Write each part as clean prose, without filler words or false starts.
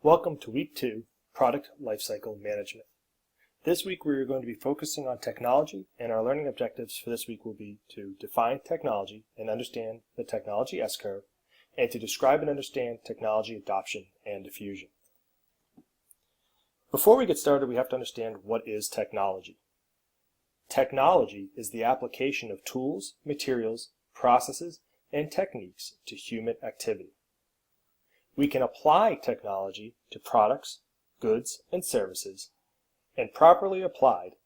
Welcome to Week 2, Product Lifecycle Management. This week we are going to be focusing on technology, and our learning objectives for this week will be to define technology and understand the technology S-curve, and to describe and understand technology adoption and diffusion. Before we get started, we have to understand what is technology. Technology is the application of tools, materials, processes, and techniques to human activity. We can apply technology to products, goods, and services, and properly applied,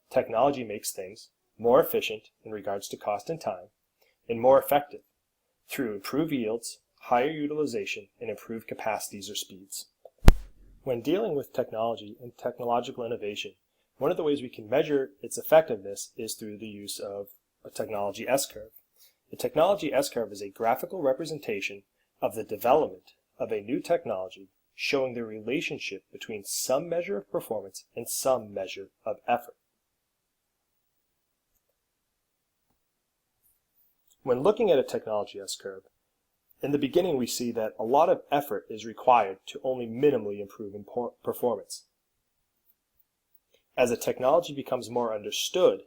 technology makes things more efficient in regards to cost and time, and more effective through improved yields, higher utilization, and improved capacities or speeds. When dealing with technology and technological innovation, one of the ways we can measure its effectiveness is through the use of a technology S-curve. The technology S-curve is a graphical representation of the development of a new technology, showing the relationship between some measure of performance and some measure of effort. When looking at a technology S-curve, in the beginning we see that a lot of effort is required to only minimally improve performance. As a technology becomes more understood,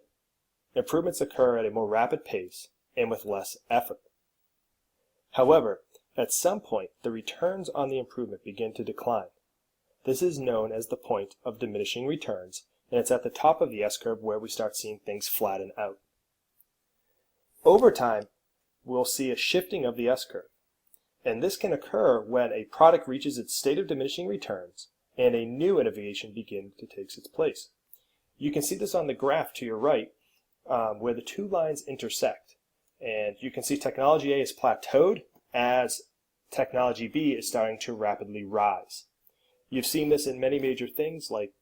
improvements occur at a more rapid pace and with less effort. However, at some point, the returns on the improvement begin to decline. This is known as the point of diminishing returns, and it's at the top of the S-curve where we start seeing things flatten out. Over time, we'll see a shifting of the S-curve, and this can occur when a product reaches its state of diminishing returns and a new innovation begins to take its place. You can see this on the graph to your right, where the two lines intersect, and you can see technology A is plateaued as technology B is starting to rapidly rise. You've seen this in many major things like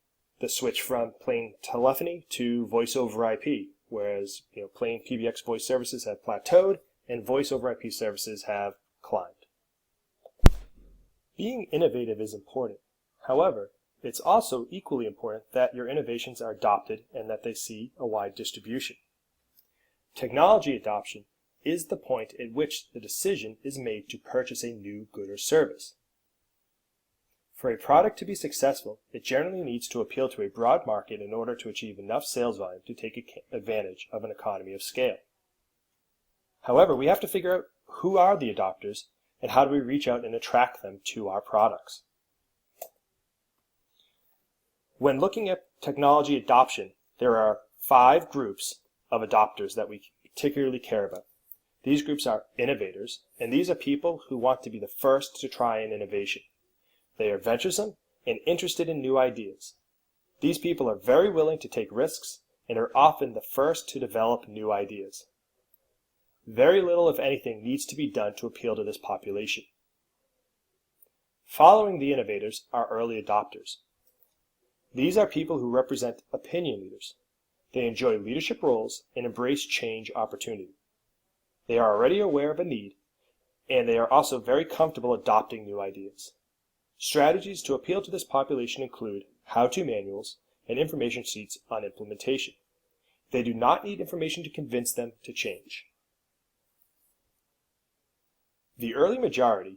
the switch from plain telephony to voice over IP, whereas plain PBX voice services have plateaued and voice over IP services have climbed. Being innovative is important. However, it's also equally important that your innovations are adopted and that they see a wide distribution. Technology adoption is the point at which the decision is made to purchase a new good or service. For a product to be successful, it generally needs to appeal to a broad market in order to achieve enough sales volume to take advantage of an economy of scale. However, we have to figure out who are the adopters and how do we reach out and attract them to our products. When looking at technology adoption, there are 5 groups of adopters that we particularly care about. These groups are innovators, and these are people who want to be the first to try an innovation. They are venturesome and interested in new ideas. These people are very willing to take risks and are often the first to develop new ideas. Very little, if anything, needs to be done to appeal to this population. Following the innovators are early adopters. These are people who represent opinion leaders. They enjoy leadership roles and embrace change opportunity. They are already aware of a need, and they are also very comfortable adopting new ideas. Strategies to appeal to this population include how-to manuals and information sheets on implementation. They do not need information to convince them to change. The early majority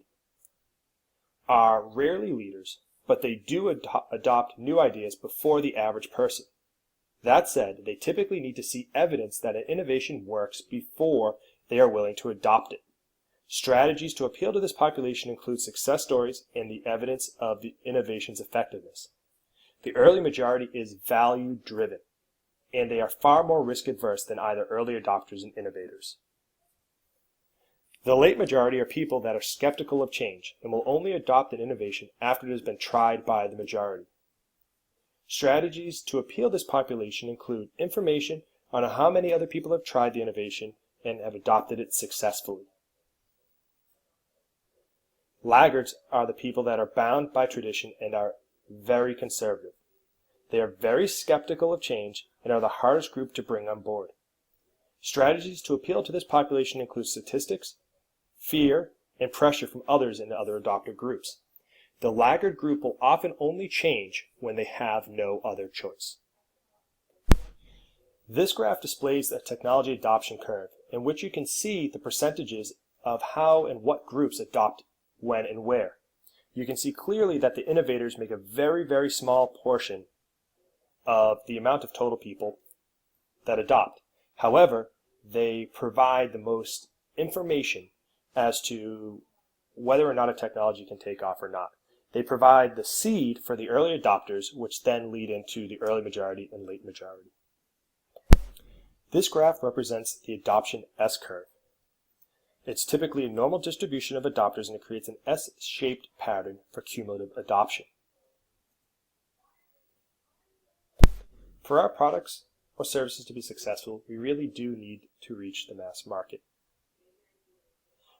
are rarely leaders, but they do adopt new ideas before the average person. That said, they typically need to see evidence that an innovation works before they are willing to adopt it. Strategies to appeal to this population include success stories and the evidence of the innovation's effectiveness. The early majority is value-driven, and they are far more risk-averse than either early adopters and innovators. The late majority are people that are skeptical of change and will only adopt an innovation after it has been tried by the majority. Strategies to appeal to this population include information on how many other people have tried the innovation and have adopted it successfully. Laggards are the people that are bound by tradition and are very conservative. They are very skeptical of change and are the hardest group to bring on board. Strategies to appeal to this population include statistics, fear, and pressure from others in other adopter groups. The laggard group will often only change when they have no other choice. This graph displays a technology adoption curve in which you can see the percentages of how and what groups adopt when and where. you can see clearly that the innovators make a very, very small portion of the amount of total people that adopt. However, they provide the most information as to whether or not a technology can take off or not. They provide the seed for the early adopters, which then lead into the early majority and late majority. This graph represents the adoption S-curve. It's typically a normal distribution of adopters, and it creates an S-shaped pattern for cumulative adoption. For our products or services to be successful, we really do need to reach the mass market.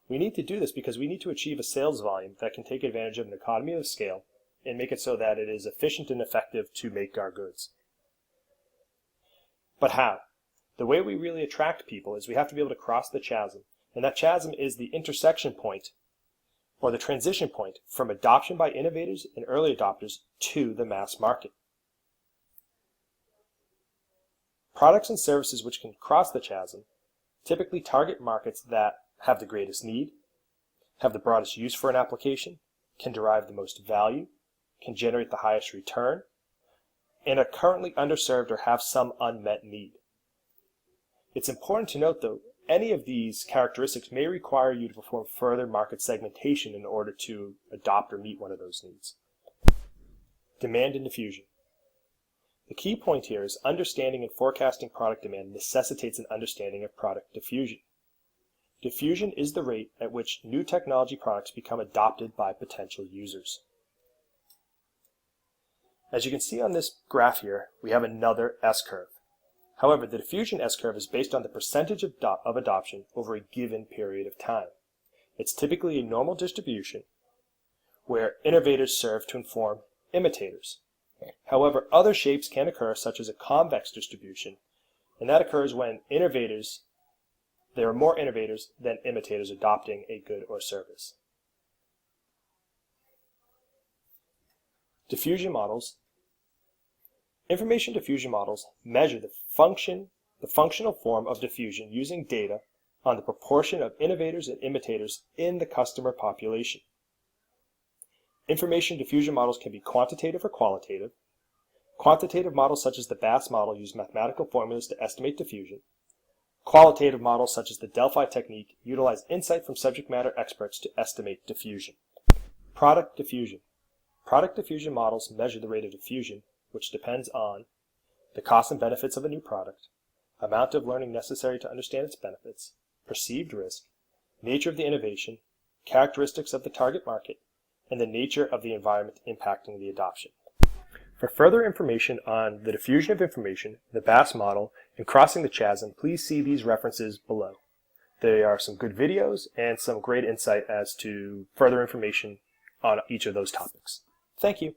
We need to do this because we need to achieve a sales volume that can take advantage of an economy of scale and make it so that it is efficient and effective to make our goods. But how? The way we really attract people is we have to be able to cross the chasm, and that chasm is the intersection point or the transition point from adoption by innovators and early adopters to the mass market. Products and services which can cross the chasm typically target markets that have the greatest need, have the broadest use for an application, can derive the most value, can generate the highest return, and are currently underserved or have some unmet need. It's important to note, though, any of these characteristics may require you to perform further market segmentation in order to adopt or meet one of those needs. Demand and diffusion. The key point here is understanding and forecasting product demand necessitates an understanding of product diffusion. Diffusion is the rate at which new technology products become adopted by potential users. As you can see on this graph here, we have another S-curve. However, the diffusion S-curve is based on the percentage of adoption over a given period of time. It's typically a normal distribution where innovators serve to inform imitators. However, other shapes can occur, such as a convex distribution, and that occurs when there are more innovators than imitators adopting a good or service. Diffusion models. Information diffusion models measure the functional form of diffusion using data on the proportion of innovators and imitators in the customer population. Information diffusion models can be quantitative or qualitative. Quantitative models such as the Bass model use mathematical formulas to estimate diffusion. Qualitative models such as the Delphi technique utilize insight from subject matter experts to estimate diffusion. Product diffusion. Product diffusion models measure the rate of diffusion, which depends on the costs and benefits of a new product, amount of learning necessary to understand its benefits, perceived risk, nature of the innovation, characteristics of the target market, and the nature of the environment impacting the adoption. For further information on the diffusion of information, the Bass model, and crossing the chasm, please see these references below. There are some good videos and some great insight as to further information on each of those topics. Thank you.